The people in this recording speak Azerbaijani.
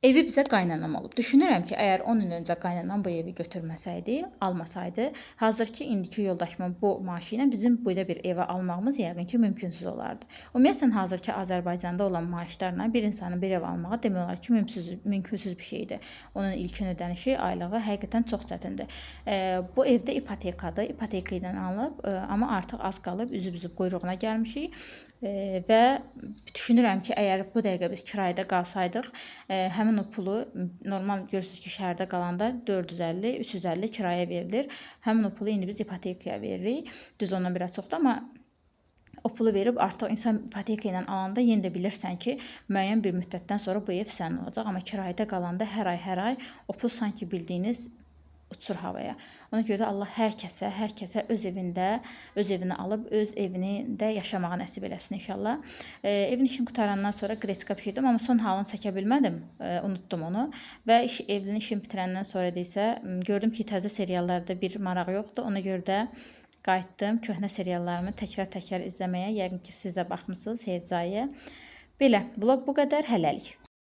Evi bizə qaynanam alıb. Düşünürəm ki, əgər 10 il öncə qaynanam bu evi götürməsəydi, almasaydı, hazırki indiki yoldaşımın bu maaşı ilə bizim belə bir evə almağımız yəqin ki, mümkünsüz olardı. Ümumiyyətlə, hazırki Azərbaycanda olan maaşlarla bir insanın bir ev almağı demək olar ki, mümkünsüz bir şeydir. Onun ilkin ödənişi, aylığı həqiqətən çox çətindir. Bu evdə ipotekadır. İpoteka ilə alınıb, amma artıq az qalıb, üzüb quyruğuna gəlmişik. Və düşünürəm ki, əgər bu dəqiqə biz kirayədə qalsaydıq, həmin o pulu normal görürsüz ki, şəhərdə qalanda 450, 350 kirayə verilir. Həmin o pulu indi biz ipotekaya veririk. Düz ondan biraz çoxdur, amma o pulu verib artıq insan ipoteka ilə alanda yenə də bilirsən ki, müəyyən bir müddətdən sonra bu ev sənin olacaq, amma kirayədə qalanda hər ay o pul sanki bildiyiniz uçur havaya. Ona görə də Allah hər kəsə öz evini alıb, öz evində yaşamağı nəsib eləsin inşallah. Evin işini qutarandan sonra qreçka bişirdim, amma son halını çəkə bilmədim, unutdum onu və evin işini bitirəndən sonra isə gördüm ki, təzə seriallarda bir maraq yoxdur. Ona görə də qayıtdım köhnə seriallarımı təkrar izləməyə. Yəqin ki, siz də baxmısınız Hercaiyə. Belə, vloq bu qədər, hələlik.